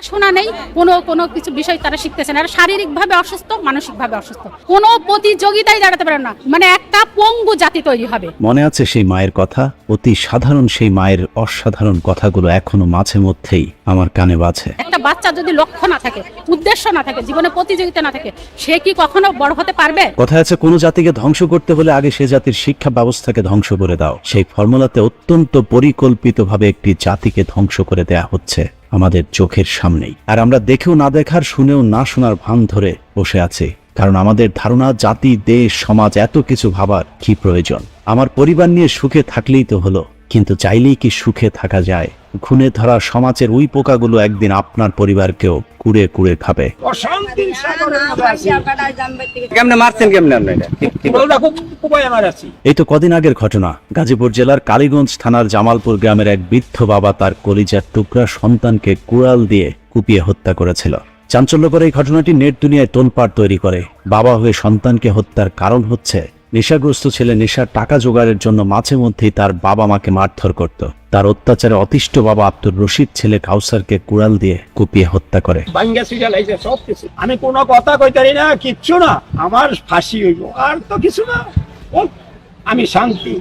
পড়াশোনা নেই, কোনো কিছু বিষয় তারা শিখতেছে না। শারীরিকভাবে অসুস্থ, মানসিকভাবে অসুস্থ, কোনো প্রতিযোগিতায় দাঁড়াতে পারে না, মানে একটা পঙ্গু জাতি তৈরি হবে। মনে আছে সেই মায়ের কথা? অতি সাধারণ সেই মায়ের অসাধারণ কথাগুলো এখনো মাঝে মধ্যেই আমার কানে বাজে। একটা বাচ্চা যদি লক্ষ্য না থাকে, উদ্দেশ্য না থাকে, জীবনে প্রতিযোগিতা না থাকে, সে কি কখনো বড় হতে পারবে? কথায় আছে, কোনো জাতিকে ধ্বংস করতে হলে আগে সে জাতির শিক্ষা ব্যবস্থাকে ধ্বংস করে দাও। সেই ফর্মুলাতে অত্যন্ত পরিকল্পিতভাবে একটি জাতিকে ধ্বংস করে দেয়া হচ্ছে আমাদের চোখের সামনেই। আর আমরা দেখেও না দেখার, শুনেও না শোনার ভান ধরে বসে আছি, কারণ আমাদের ধারণা জাতি, দেশ, সমাজ এত কিছু ভাবার কি প্রয়োজন? আমার পরিবার নিয়ে সুখে থাকলেই তো হলো। কিন্তু চাইলেই কি সুখে থাকা যায়? খুনে ধরা সমাজের ওই পোকাগুলো একদিন আপনার পরিবারকেও কুড়ে কুড়ে খাবে। এই তো কদিন আগের ঘটনা। গাজীপুর জেলার কালীগঞ্জ থানার জামালপুর গ্রামের এক বৃদ্ধ বাবা তার কলিজার টুকরা সন্তানকে কুড়াল দিয়ে কুপিয়ে হত্যা করেছিল। চাঞ্চল্যকর এই ঘটনাটি নেট দুনিয়ায় তোলপাড় তৈরি করে। বাবা হয়ে সন্তানকে হত্যার কারণ হচ্ছে নেশাগ্রস্ত ছেলে নেশার টাকা জোগাড়ের জন্য মাঝে মধ্যেই তার বাবা মাকে মারধর করত। তার অত্যাচারে অতিষ্ঠ বাবা আব্দুর রশিদ ছেলে কাউসারকে কুড়াল দিয়ে কুপিয়ে হত্যা করে। আমি কোনো কথা কইতারি না, কিচ্ছু না, আমার ফাঁসি হইব, আর তো কিছু না, আমি শান্তি,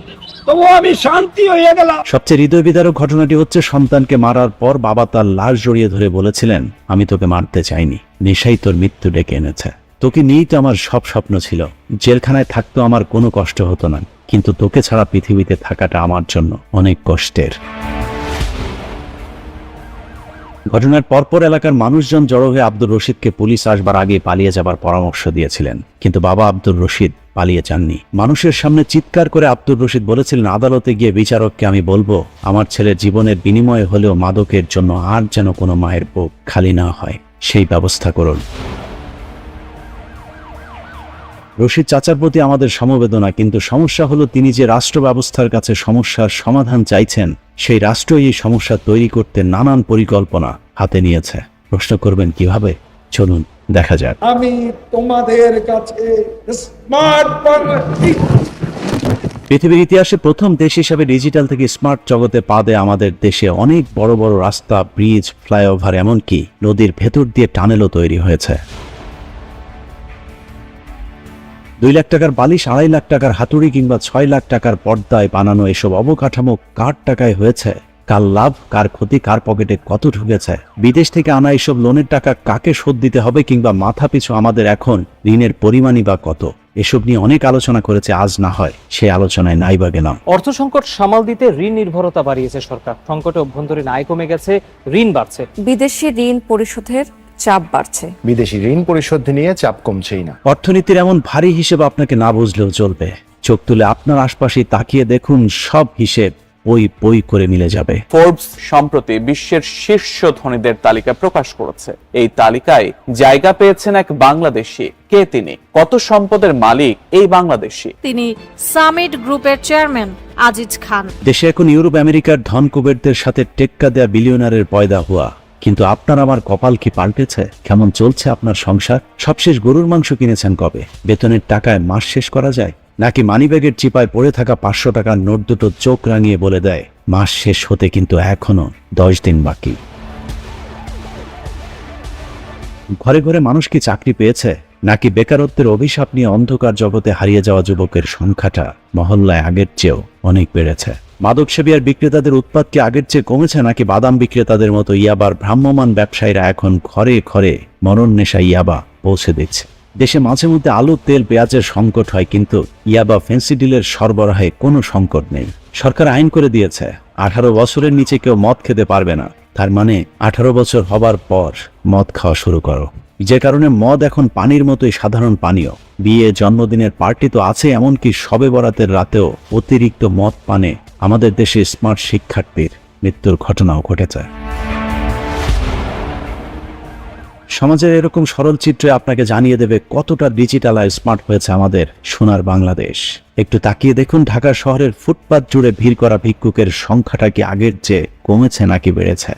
তবু আমি শান্তি হয়ে গেলাম। সবচেয়ে হৃদয় বিদারক ঘটনাটি হচ্ছে, সন্তানকে মারার পর বাবা তার লাশ জড়িয়ে ধরে বলেছিলেন, আমি তোকে মারতে চাইনি, নেশাই তোর মৃত্যু ডেকে এনেছে। তোকে নিয়েই তো আমার সব স্বপ্ন ছিল। জেলখানায় থাকতো আমার কোনো কষ্ট হতো না, কিন্তু তোকে ছাড়া পৃথিবীতে থাকাটা আমার জন্য অনেক কষ্টের। ঘটনার পরপর এলাকার মানুষজন জড়ো হয়ে আব্দুর রশিদকে পুলিশ আসবার আগে পালিয়ে যাবার পরামর্শ দিয়েছিলেন, কিন্তু বাবা আব্দুর রশিদ পালিয়ে যাননি। মানুষের সামনে চিৎকার করে আব্দুর রশিদ বলেছিলেন, আদালতে গিয়ে বিচারককে আমি বলবো, আমার ছেলের জীবনের বিনিময়ে হলেও মাদকের জন্য আর যেন কোনো মায়ের বুক খালি না হয়, সেই ব্যবস্থা করুন। রশিদ চাচার প্রতি আমাদের সমবেদনা, কিন্তু সমস্যা হলো তিনি যে রাষ্ট্র ব্যবস্থার কাছে সমস্যার সমাধান চাইছেন, সেই রাষ্ট্রই এই সমস্যা তৈরি করতে নানান পরিকল্পনা হাতে নিয়েছে। প্রশ্ন করবেন কিভাবে? চলুন দেখা যাক। আমি তোমাদের কাছে স্মার্ট পৃথিবীর ইতিহাসে প্রথম দেশ হিসাবে ডিজিটাল থেকে স্মার্ট জগতে পা দেয় আমাদের দেশে অনেক বড় বড় রাস্তা, ব্রিজ, ফ্লাইওভার, এমনকি নদীর ভেতর দিয়ে টানেলও তৈরি হয়েছে। 2 লাখ টাকার বালিশ, 2.5 লাখ টাকার হাতুড়ি কিংবা 6 লাখ টাকার পর্দায় বানানো এসব অবকাঠামো কার টাকায় হয়েছে? কার লাভ, কার ক্ষতি, কার পকেটে কত ঢুকেছে? বিদেশ থেকে আনা এসব লোনের টাকা কাকে শোধ দিতে হবে, কিংবা মাথা পিছু আমাদের এখন ঋণের পরিমাণই বা কত? এসব নিয়ে অনেক আলোচনা করেছে, আজ না হয় সে আলোচনায় নাই বা গেলাম। অর্থ সংকট সামাল দিতে ঋণ নির্ভরতা বাড়িয়েছে সরকার। সংকটে অভ্যন্তরীণ আয় কমে গেছে, ঋণ বাড়ছে। বিদেশি ঋণ পরিশোধের চাপ বাড়ছে। বিদেশি ঋণ পরিশোধ নিয়ে চাপ কমছেই না। অর্থনীতির এমন ভারী হিসেব আপনাকে না বুঝলেও চলবে। চোখ তুলে আপনার আশপাশে তাকিয়ে দেখুন, সব হিসেব ওই বই করে মিলে যাবে। ফোর্বস সম্প্রতি বিশ্বের শীর্ষ ধনীদের তালিকা প্রকাশ করেছে। এই তালিকায় জায়গা পেয়েছেন এক বাংলাদেশি। কে তিনি? কত সম্পদের মালিক এই বাংলাদেশি? তিনি সামিট গ্রুপের চেয়ারম্যান আজিজ খান। দেশে এখন ইউরোপ আমেরিকার ধন কুবেরদের সাথে টেক্কা দেয়া বিলিয়নারের পয়দা হওয়া, কিন্তু আপনার আমার কপাল কি পাল্টেছে? কেমন চলছে আপনার সংসার? সবশেষ গরুর মাংস কিনেছেন কবে? বেতনের টাকায় মাস শেষ করা যায়? নাকি মানিব্যাগের চিপায় পড়ে থাকা 500 টাকার নোট দুটো চোখ রাঙিয়ে বলে দেয়, মাস শেষ হতে কিন্তু এখনো 10 দিন বাকি? ঘরে ঘরে মানুষ কি চাকরি পেয়েছে, নাকি বেকারত্বের অভিশাপ নিয়ে অন্ধকার জগতে হারিয়ে যাওয়া যুবকের সংখ্যাটা মহল্লায় আগের চেয়েও অনেক বেড়েছে? মাদক সেবী আর বিক্রেতাদের উৎপাদ কি আগের চেয়ে কমেছে, নাকি বাদাম বিক্রেতাদের মতো ইয়াবার ভ্রাম্যমান ব্যবসায়ীরা এখন ঘরে ঘরে মরণ নেশা ইয়াবা পৌঁছে দিচ্ছে? দেশে মাঝে মধ্যে আলু, তেল, পেঁয়াজের সংকট হয়, কিন্তু ইয়াবা ফেন্সিডিলের সরবরাহে কোনো সংকট নেই। সরকার আইন করে দিয়েছে 18 বছরের নিচে কেউ মদ খেতে পারবে না। তার মানে 18 বছর হবার পর মদ খাওয়া শুরু করো। যে কারণে মদ এখন পানির মতোই সাধারণ পানীয়। বিয়ে, জন্মদিনের পার্টি তো আছে, এমনকি শবে বরাতের রাতেও অতিরিক্ত মদ পানে আমাদের দেশে স্মার্ট শিক্ষার্থীর মৃত্যুর ঘটনাও ঘটেছে। সমাজের এরকম সরল চিত্রে আপনাকে জানিয়ে দেবে কতটা ডিজিটাল আর স্মার্ট হয়েছে আমাদের সোনার বাংলাদেশ। একটু তাকিয়ে দেখুন, ঢাকা শহরের ফুটপাত জুড়ে ভিড় করা ভিক্ষুকের সংখ্যাটা কি আগের চেয়ে কমেছে নাকি বেড়েছে?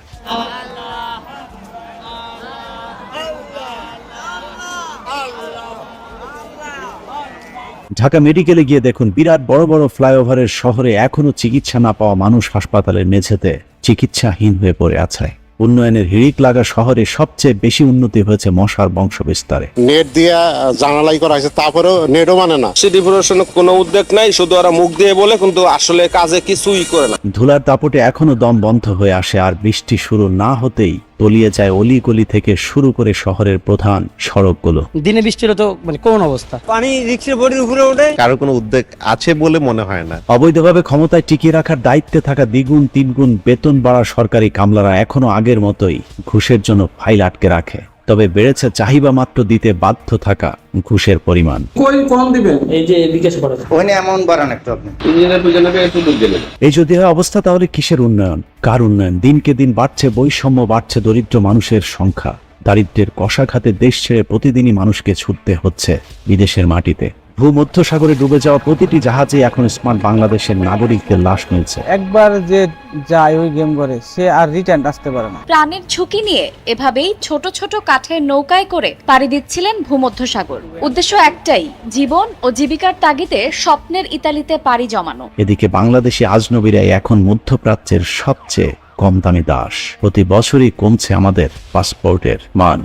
ঢাকা মেডিকেলে গিয়ে দেখুন, বিরাট বড় বড় ফ্লাইওভারের শহরে এখনো চিকিৎসা না পাওয়া মানুষ হাসপাতালের মেঝেতে চিকিৎসাহীন হয়ে পড়ে আছে। উন্নয়নের হিড়িক লাগা শহরে সবচেয়ে বেশি উন্নতি হয়েছে মশার বংশ বিস্তারে। নেট দিয়া জানালাই করা হয়েছে, তারপরেও নেটও মানে না। সিটি প্রশাসনের কোনো উদ্যোগ নাই, শুধু ওরা মুখ দিয়ে বলে কিন্তু আসলে কাজে কিছুই করে না। ধুলার দাপটে এখনো দম বন্ধ হয়ে আসে, আর বৃষ্টি শুরু না হতেই তলিয়ে যায় অলিগলি থেকে শুরু করে শহরের প্রধান সড়কগুলো। দিনে বৃষ্টি হলে তো কোন অবস্থা, পানি রিক্সার বডির উপরে ওঠে। কারো কোনো উদ্যোগ আছে বলে মনে হয় না। অবৈধভাবে ক্ষমতায় টিকিয়ে রাখার দায়িত্বে থাকা দ্বিগুণ তিনগুণ বেতন বাড়া সরকারি কামলারা এখনো আগের মতোই ঘুষের জন্য ফাইল আটকে রাখে, তবে বেড়েছে চাহিদা মাত্র দিতে বাধ্য থাকা ঘুষের পরিমাণ। এই যে বিকাশ করা ওখানে এমন বাড়ান একটু আপনি এই যদি হয় অবস্থা, তাহলে কিসের উন্নয়ন, কার উন্নয়ন? দিনকে দিন বাড়ছে বৈষম্য, বাড়ছে দরিদ্র মানুষের সংখ্যা। দারিদ্র্যের কষাঘাতে দেশ ছেড়ে প্রতিদিনই মানুষকে ছুটতে হচ্ছে বিদেশের মাটিতে। ভূমধ্যসাগরে ডুবে যাওয়া প্রতিটি জাহাজে এখন স্মার্ট বাংলাদেশের নাগরিকদের লাশ মিলছে। একবার যে যায় ওই গেম করে সে আর রিটার্ন আসতে পারে না। প্রাণের ঝুঁকি নিয়ে এভাবেই ছোট ছোট কাঠের নৌকায় করে পাড়ি দিচ্ছিলেন ভূমধ্যসাগর। উদ্দেশ্য একটাই, জীবন ও জীবিকার তাগিদে স্বপ্নের ইতালিতে পাড়ি জমানো। এদিকে বাংলাদেশি আজনবীরাই এখন মধ্যপ্রাচ্যের সবচেয়ে কম দামি দাস। প্রতি বছরই কমছে আমাদের পাসপোর্টের মান।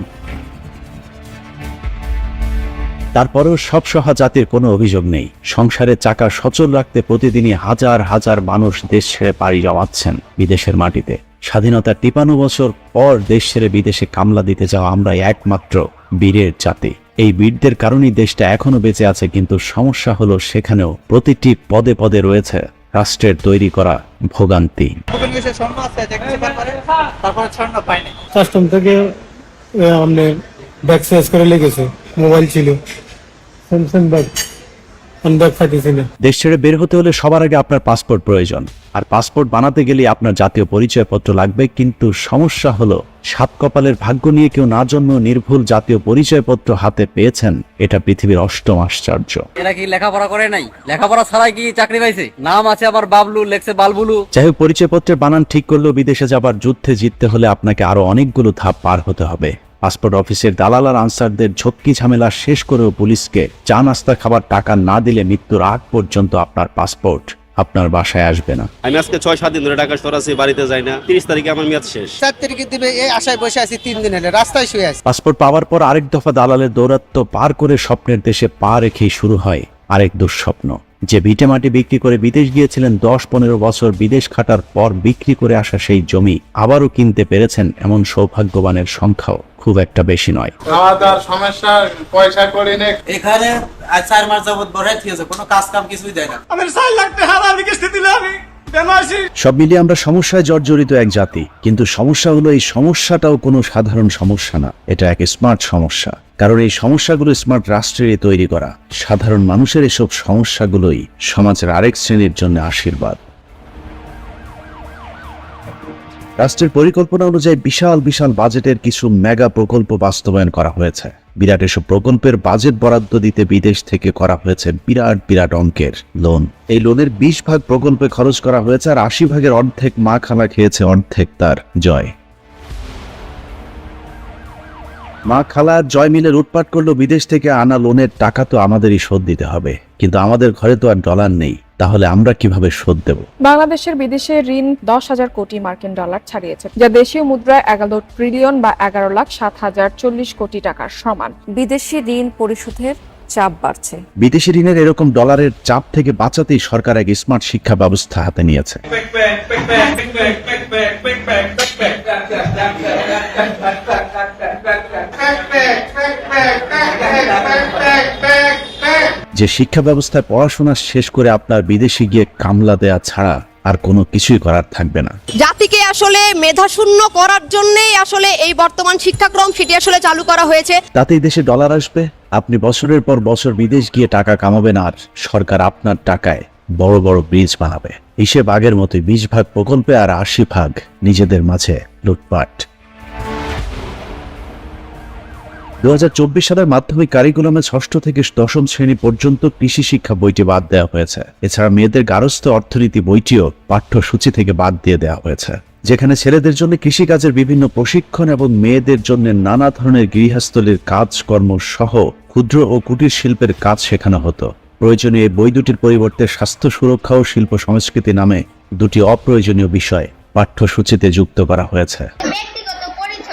তারপরেও সব সহা জাতির কোনো অভিযোগ নেই। সংসারের চাকা সচল রাখতে প্রতিদিনই হাজার হাজার মানুষ দেশ ছেড়ে পাড়ি জমাচ্ছেন বিদেশের মাটিতে। স্বাধীনতার 53 বছর পর দেশ ছেড়ে বিদেশে কামলা দিতে যাওয়া আমরা একমাত্র বীরের জাতি। এই বীরদের কারণেই দেশটা এখনো বেঁচে আছে, কিন্তু সমস্যা হলো সেখানেও প্রতিটি পদে পদে রয়েছে রাষ্ট্রের তৈরি করা ভোগান্তি। কাস্টম থেকে আমাদের ব্যাগ সার্চ করে লেগেছে, মোবাইল ছিল, স্যামসাং ব্যাগ, ব্যাগ ফাটিয়েছে না। দেশ ছেড়ে বের হতে হলে সবার আগে আপনার পাসপোর্ট প্রয়োজন, আর পাসপোর্ট বানাতে গেলে আপনার জাতীয় পরিচয়পত্র লাগবে। কিন্তু সমস্যা হলো সাত কপালের ভাগ্য নিয়ে কেউ না জন্মেও নির্ভুল জাতীয় পরিচয়পত্র হাতে পেয়েছেন। এটা পৃথিবীর অষ্টম আশ্চর্য। এরা কি লেখাপড়া করে নাই? লেখাপড়া ছাড়াই কি চাকরি পাইছে? নাম আছে আবার বাবলু, লেখছে বালবুলু। যাই হোক, পরিচয়পত্রের বানান ঠিক করলেও বিদেশে যাবার যুদ্ধে জিততে হলে আপনাকে আরো অনেকগুলো ধাপ পার হতে হবে। পাসপোর্ট অফিসের দালাল আর আনসারদের ঝক্কি ঝামেলা শেষ করেও পুলিশকে চা নাস্তা খাবার টাকা না দিলে মৃত্যুর আগ পর্যন্ত আপনার পাসপোর্ট আপনার বাসায় আসবে না। আমি আজকে 6-7 দিন ধরে ঢাকা শহরে আছি, বাড়িতে যাই না। 30 তারিখে আমার মেয়াদ শেষ। 7 তারিখে দিবে, এই আশায় বসে আছি 3 দিন হলো, রাস্তায় শুয়ে আছি। পাসপোর্ট পাওয়ার পর আরেক দফা দালালের দৌরাত্ম্য পার করে স্বপ্নের দেশে পা রেখেই শুরু হয় আরেক দুঃস্বপ্ন। যে ভিটে মাটি বিক্রি করে বিদেশ গিয়েছিলেন, 10-15 বছর বিদেশ খাটার পর বিক্রি করে আসা সেই জমি আবারও কিনতে পেরেছেন, এমন সৌভাগ্যবানের সংখ্যাও খুব একটা বেশি নয়। খাওয়া-দাওয়ার সমস্যা, পয়সা করি না। এখানে 4 মাস যাবত বড়াই থিয়েছে, কোনো কাজ কাম কিছুই দেয় না। আমি 4 লাখ টাকা হারামি কিস্তি দিলে আমি সব মিলিয়ে আমরা সমস্যায় জর্জরিত এক জাতি, কিন্তু সমস্যা হলো এই সমস্যাটাও কোনো সাধারণ সমস্যা না, এটা এক স্মার্ট সমস্যা। কারণ এই সমস্যাগুলো স্মার্ট রাষ্ট্রেরই তৈরি করা। সাধারণ মানুষের এসব সমস্যাগুলোই সমাজের আরেক শ্রেণীর জন্য আশীর্বাদ। রাষ্ট্রের পরিকল্পনা অনুযায়ী বিশাল বিশাল বাজেটের কিছু মেগা প্রকল্প বাস্তবায়ন করা হয়েছে। বিরাট এসব প্রকল্পের বাজেট বরাদ্দ দিতে বিদেশ থেকে করা হয়েছে বিরাট বিরাট অঙ্কের লোন। এই লোনের 20 ভাগ প্রকল্পে খরচ করা হয়েছে, আর 80 ভাগের অর্ধেক মা খালা খেয়েছে, অর্ধেক তার জয়। মা খালা জয় মিলে লুটপাট করলো বিদেশ থেকে আনা লোনের টাকা তো আমাদেরই শোধ দিতে হবে, কিন্তু আমাদের ঘরে তো আর ডলার নেই। তাহলে আমরা কিভাবে শোধ দেব? বাংলাদেশের বিদেশে ঋণ 10,000 কোটি মার্কিন ডলার ছাড়িয়েছে, যা দেশীয় মুদ্রায় 11 ট্রিলিয়ন বা 11,07,040 কোটি টাকার সমান। বিদেশি ঋণ পরিশোধের চাপ বাড়ছে। বিদেশি ঋণের এরকম ডলারের চাপ থেকে বাঁচাতেই সরকার এক স্মার্ট শিক্ষা ব্যবস্থা হাতে নিয়েছে। যে শিক্ষা ব্যবস্থায় পড়াশোনা শেষ করে আপনার বিদেশে গিয়ে কামলা দেয়া ছাড়া আর কোনো কিছুই করার থাকবে না। জাতিকে আসলে মেধাশূন্য করার জন্যই আসলে এই বর্তমান শিক্ষাক্রম সেটি আসলে চালু করা হয়েছে। তাতেই দেশে ডলার আসবে, আপনি বছরের পর বছর বিদেশ গিয়ে টাকা কামাবেন, আর সরকার আপনার টাকায় বড় বড় ব্রিজ বানাবে। হিসেব আগের মতোই, 20 ভাগ প্রকল্পে আর 80 ভাগ নিজেদের মাঝে লুটপাট। 2024 সালের মাধ্যমিক কারিকুলামে 6ষ্ঠ থেকে 10ম শ্রেণী পর্যন্ত কৃষি শিক্ষা বইটি বাদ দেওয়া হয়েছে। এছাড়া মেয়েদের গার্হস্থ্য অর্থনীতি বইটিও পাঠ্যসূচি থেকে বাদ দিয়ে দেওয়া হয়েছে, যেখানে ছেলেদের জন্য কৃষিকাজের বিভিন্ন প্রশিক্ষণ এবং মেয়েদের জন্য নানা ধরনের গৃহস্থলীর কাজকর্ম সহ ক্ষুদ্র ও কুটির শিল্পের কাজ শেখানো হতো। প্রয়োজনীয় এই বই দুটির পরিবর্তে স্বাস্থ্য সুরক্ষা ও শিল্প সংস্কৃতি নামে দুটি অপ্রয়োজনীয় বিষয় পাঠ্যসূচিতে যুক্ত করা হয়েছে। ব্যক্তিগত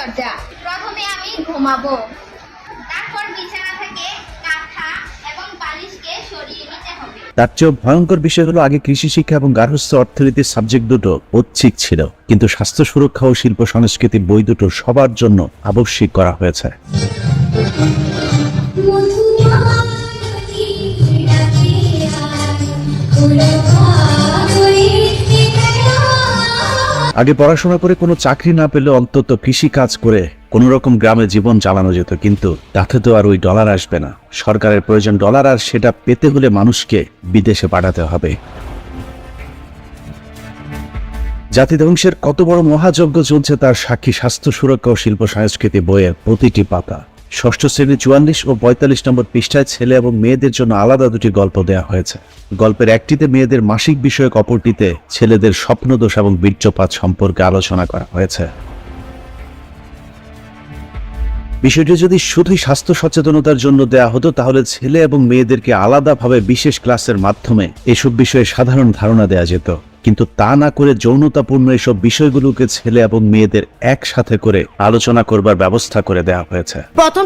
পরিচর্যা। প্রথমে আমি ঘুমাবো, তারপর বিছানা থেকে কাঁথা এবং বালিশকে সরিয়ে নিতে হবে। তার চেয়েও ভয়ঙ্কর বিষয় হলো আগে কৃষি শিক্ষা এবং গার্হস্থ্য অর্থনীতির সাবজেক্ট দুটো ঐচ্ছিক ছিল, কিন্তু স্বাস্থ্য সুরক্ষা ও শিল্প সংস্কৃতি বই দুটো সবার জন্য আবশ্যিক করা হয়েছে। আগে পড়াশোনা করে কোনো চাকরি না পেলে অন্তত কৃষি কাজ করে কোনো রকম গ্রামে জীবন চালানো যেত, কিন্তু তাতে তো আর ওই ডলার আসবে না। সরকারের প্রয়োজন ডলার, আর সেটা পেতে হলে মানুষকে বিদেশে পাঠাতে হবে। জাতি ধ্বংসের কত বড় মহাযজ্ঞ চলছে তার সাক্ষী স্বাস্থ্য সুরক্ষা ও শিল্প সংস্কৃতি বইয়ের প্রতিটি পাতা। ষষ্ঠ শ্রেণী 44 ও 45 নম্বর পৃষ্ঠায় ছেলে এবং মেয়েদের জন্য আলাদা দুটি গল্প দেওয়া হয়েছে। গল্পের একটিতে মেয়েদের মাসিক বিষয়ক, অপরটিতে ছেলেদের স্বপ্নদোষ এবং বীর্যপাত সম্পর্কে আলোচনা করা হয়েছে। বিষয়টি যদি শুধুই স্বাস্থ্য সচেতনতার জন্য দেয়া হতো তাহলে ছেলে এবং মেয়েদেরকে আলাদাভাবে বিশেষ ক্লাসের মাধ্যমে এসব বিষয়ে সাধারণ ধারণা দেয়া যেত, কিন্তু তা না করে যৌনতাপূর্ণ এসব বিষয়গুলোকে ছেলে এবং মেয়েদের একসাথে করে আলোচনা করবার ব্যবস্থা করে দেওয়া হয়েছে।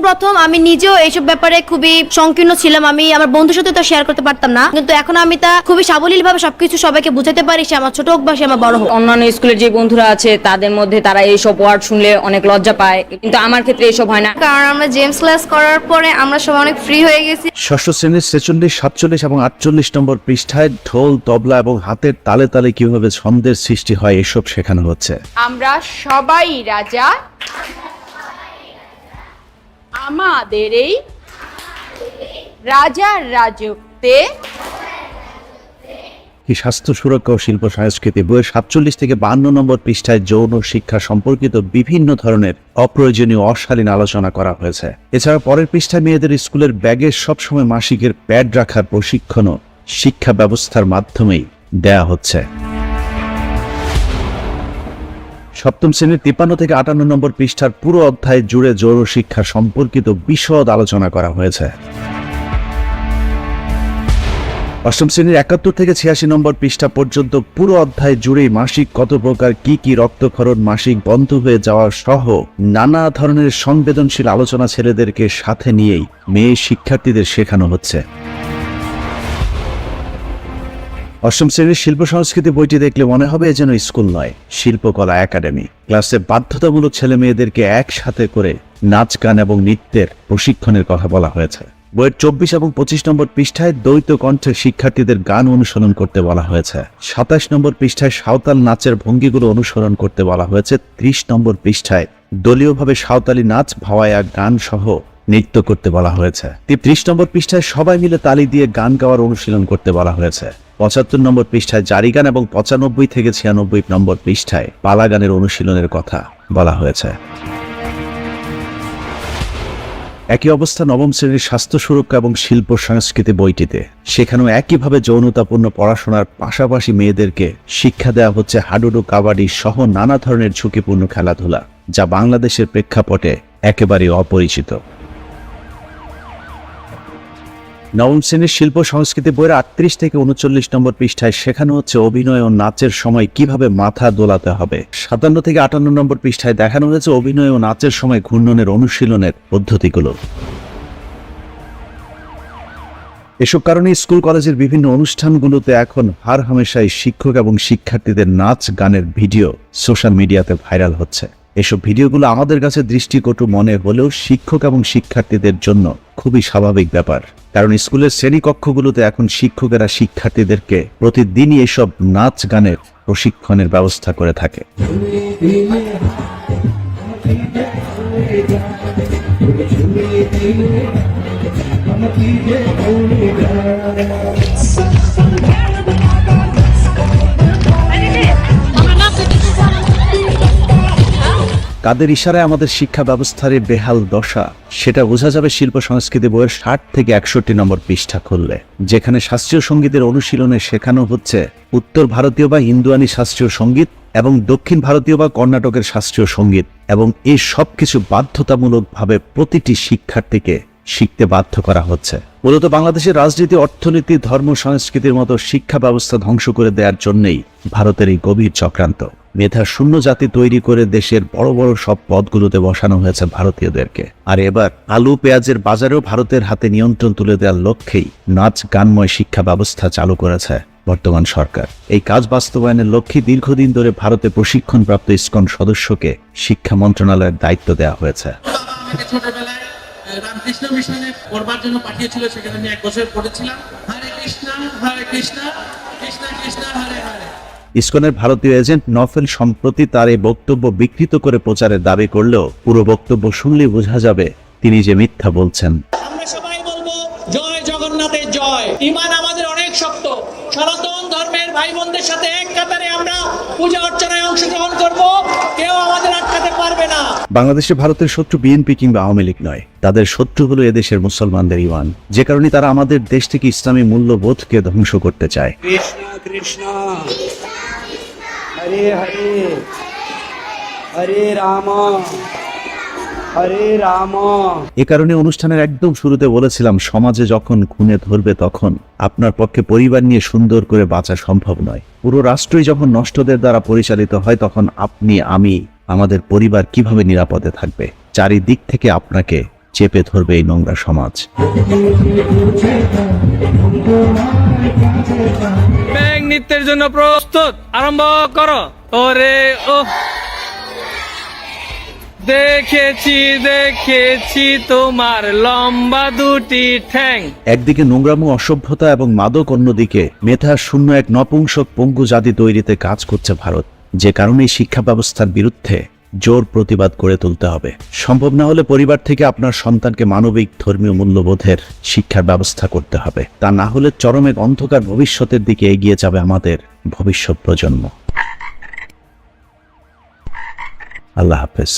প্রথম আমি নিজেও এইসব ব্যাপারে খুবই সংকীর্ণ ছিলাম, আমি আমার বন্ধুর সাথে তো শেয়ার করতে পারতাম না, কিন্তু এখন আমি তা খুবই সাবলীল ভাবে সবকিছু সবাইকে বুঝাতে পারি, সে আমার ছোট হোক বা সে আমার বড় হোক। অন্যান্য স্কুলের যে বন্ধুরা আছে তাদের মধ্যে তারা এইসব ওয়ার্ড শুনলে অনেক লজ্জা পায়, কিন্তু আমার ক্ষেত্রে এইসব হয় না, কারণ আমরা জেমস ক্লাস করার পরে আমরা সবাই অনেক ফ্রি হয়ে গেছি। ষষ্ঠ শ্রেণীর 46, 47 এবং 48 নম্বর পৃষ্ঠায় ঢোল, তবলা এবং হাতের তালে তালে কিভাবে ছন্দের সৃষ্টি হয় এসব শেখানো হচ্ছে। আমরা সবাই রাজা, আমাদের এই রাজার রাজত্বে। এই স্বাস্থ্য সুরক্ষা ও শিল্প সংস্কৃতি বইয়ের 47 থেকে 52 নম্বর পৃষ্ঠায় যৌন শিক্ষা সম্পর্কিত বিভিন্ন ধরনের অপ্রয়োজনীয় অশালীন আলোচনা করা হয়েছে। এছাড়া পরের পৃষ্ঠায় মেয়েদের স্কুলের ব্যাগে সবসময় মাসিকের প্যাড রাখার প্রশিক্ষণও শিক্ষা ব্যবস্থার মাধ্যমেই দেয়া হচ্ছে। সপ্তম শ্রেণীর 53 থেকে 58 নম্বর পৃষ্ঠার পুরো অধ্যায় জুড়ে যৌন শিক্ষা সম্পর্কিত বিশদ আলোচনা করা হয়েছে। অষ্টম শ্রেণীর 71 থেকে 86 নম্বর পৃষ্ঠা পর্যন্ত পুরো অধ্যায় জুড়েই মাসিক কত প্রকার, কি কি রক্তক্ষরণ, মাসিক বন্ধ হয়ে যাওয়া সহ নানা ধরনের সংবেদনশীল আলোচনা ছেলেদেরকে সাথে নিয়েই মেয়ে শিক্ষার্থীদের শেখানো হচ্ছে। অষ্টম শ্রেণীর শিল্প সংস্কৃতি বইটি দেখলে মনে হবে যেন স্কুল নয়, শিল্পকলা একাডেমি। ক্লাসে বাধ্যতামূলক ছেলে মেয়েদেরকে একসাথে করে নাচ, গান এবং নৃত্যের প্রশিক্ষণের কথা বলা হয়েছে। বইয়ের 24 এবং 25 নম্বর পৃষ্ঠায় দ্বৈত কণ্ঠে শিক্ষার্থীদের গান অনুসরণ করতে বলা হয়েছে। 27 নম্বর পৃষ্ঠায় সাঁওতাল নাচের ভঙ্গিগুলো অনুসরণ করতে বলা হয়েছে। 30 নম্বর পৃষ্ঠায় দলীয়ভাবে সাঁওতালি নাচ, ভাওয়াইয়া গান সহ নৃত্য করতে বলা হয়েছে। 30 নম্বর পৃষ্ঠায় সবাই মিলে তালি দিয়ে গান গাওয়ার অনুশীলন করতে বলা হয়েছে। 75 নম্বর পৃষ্ঠায় জারি গান এবং 95 থেকে 96 নম্বর পৃষ্ঠায় পালা গানের অনুশীলনের কথা বলা হয়েছে। একই অবস্থা নবম শ্রেণীর স্বাস্থ্য সুরক্ষা এবং শিল্প সংস্কৃতি বইটিতে। সেখানেও একইভাবে যৌনতাপূর্ণ পড়াশোনার পাশাপাশি মেয়েদেরকে শিক্ষা দেওয়া হচ্ছে হাডুডু, কাবাডি সহ নানা ধরনের ঝুঁকিপূর্ণ খেলাধুলা, যা বাংলাদেশের প্রেক্ষাপটে একেবারে অপরিচিত। নবম শ্রেণীর শিল্প সংস্কৃতি বইয়ের 38 থেকে 39 নম্বর পৃষ্ঠায় শেখানো হচ্ছে অভিনয় ও নাচের সময় কিভাবে মাথা দোলাতে হবে। 57 থেকে 58 নম্বর পৃষ্ঠায় দেখানো হয়েছে অভিনয় ও নাচের সময় ঘূর্ণনের অনুশীলনের পদ্ধতিগুলো। এসব কারণে স্কুল কলেজের বিভিন্ন অনুষ্ঠানগুলোতে এখন হার হামেশাই শিক্ষক এবং শিক্ষার্থীদের নাচ, গানের ভিডিও সোশ্যাল মিডিয়াতে ভাইরাল হচ্ছে। এসব ভিডিওগুলো আমাদের কাছে দৃষ্টিকটু মনে হলেও শিক্ষক এবং শিক্ষার্থীদের জন্য খুবই স্বাভাবিক ব্যাপার, কারণ স্কুলের শ্রেণীকক্ষগুলোতে এখন শিক্ষকেরা শিক্ষার্থীদেরকে প্রতিদিনই এসব নাচ, গানের প্রশিক্ষণের ব্যবস্থা করে থাকে। কাদের ইশারায় আমাদের শিক্ষা ব্যবস্থার এই বেহাল দশা সেটা বোঝা যাবে শিল্প সংস্কৃতি বইয়ের 60 থেকে 61 নম্বর পৃষ্ঠা খুললে, যেখানে শাস্ত্রীয় সঙ্গীতের অনুশীলনে শেখানো হচ্ছে উত্তর ভারতীয় বা হিন্দুয়ানি শাস্ত্রীয় সঙ্গীত এবং দক্ষিণ ভারতীয় বা কর্ণাটকের শাস্ত্রীয় সঙ্গীত, এবং এই সব কিছু বাধ্যতামূলকভাবে প্রতিটি শিক্ষার্থীকে শিখতে বাধ্য করা হচ্ছে। মূলত বাংলাদেশের রাজনীতি, অর্থনীতি, ধর্ম, সংস্কৃতির মতো শিক্ষা ব্যবস্থা ধ্বংস করে দেওয়ার জন্যই ভারতের এই গভীর চক্রান্ত। মেধা শূন্য জাতি তৈরি করে দেশের বড় বড় সব পদগুলোতে বসানো হয়েছে ভারতীয়দেরকে। আর এবার আলু পেঁয়াজের বাজারেও ভারতের হাতে নিয়ন্ত্রণ তুলে দেওয়ার লক্ষ্যেই নাচ গানময় শিক্ষা ব্যবস্থা চালু করেছে বর্তমান সরকার। এই কাজ বাস্তবায়নের লক্ষ্যে দীর্ঘদিন ধরে ভারতে প্রশিক্ষণপ্রাপ্ত ইসকন সদস্যকে শিক্ষা মন্ত্রণালয়ের দায়িত্ব দেওয়া হয়েছে। ছোটবেলায় রামকৃষ্ণ মিশনে পড়বার জন্য পাঠিয়েছিল, সেখানে আমি 1 বছর পড়েছিলাম। হরে কৃষ্ণ কৃষ্ণ কৃষ্ণ হরে হরে। ইসকনের ভারতীয় এজেন্ট নফেল সম্প্রতি তার এই বক্তব্য বিকৃত করে প্রচারের দাবি করলেও পুরো বক্তব্য শুনলেই বোঝা যাবে তিনি যে মিথ্যা বলছেন। আমরা সবাই বলবো জয় জগন্নাথের জয়। ঈমান আমাদের অনেক শক্ত। সনাতন ধর্মের ভাই বোনদের সাথে এক কাতারে আমরা পূজা অর্চনায় অংশগ্রহণ করব, কেউ আমাদের আটকাতে পারবে না। বাংলাদেশে ভারতের শত্রু বিএনপি কিংবা আওয়ামী লীগ নয়, তাদের শত্রু হলো এদেশের মুসলমানদের ঈমান, যে কারণে তারা আমাদের দেশ থেকে ইসলামী মূল্যবোধকে ধ্বংস করতে চায়। কৃষ্ণ কৃষ্ণ হরে হরে হরে রাম হরে রাম। এ কারণে অনুষ্ঠানের একদম শুরুতে বলেছিলাম, সমাজে যখন খুনে ধরবে তখন আপনার পক্ষে পরিবার নিয়ে সুন্দর করে বাঁচা সম্ভব নয়। পুরো রাষ্ট্রই যখন নষ্টদের দ্বারা পরিচালিত হয় তখন আপনি, আমি, আমাদের পরিবার কিভাবে নিরাপদে থাকবে? চারিদিক থেকে আপনাকে চেপে ধরবে এই নোংরা সমাজ। ব্যাং নৃত্যের জন্য প্রস্তুত, আরম্ভ করো। ওরে ও দেখেছি তোমার লম্বা দুটি ঠ্যাং। একদিকে নোংরামো, অসভ্যতা এবং মাদক, অন্যদিকে মেধা শূন্য এক নপুংসক পঙ্গু জাতি তৈরিতে কাজ করছে ভারত, যে কারণে শিক্ষা ব্যবস্থার বিরুদ্ধে জোর প্রতিবাদ গড়ে তুলতে হবে। সম্ভব না হলে পরিবার থেকে আপনার সন্তানকে মানবিক ধর্মীয় মূল্যবোধের শিক্ষার ব্যবস্থা করতে হবে। তা না হলে চরম এক অন্ধকার ভবিষ্যতের দিকে এগিয়ে যাবে আমাদের ভবিষ্যৎ প্রজন্ম। আল্লাহ হাফেজ।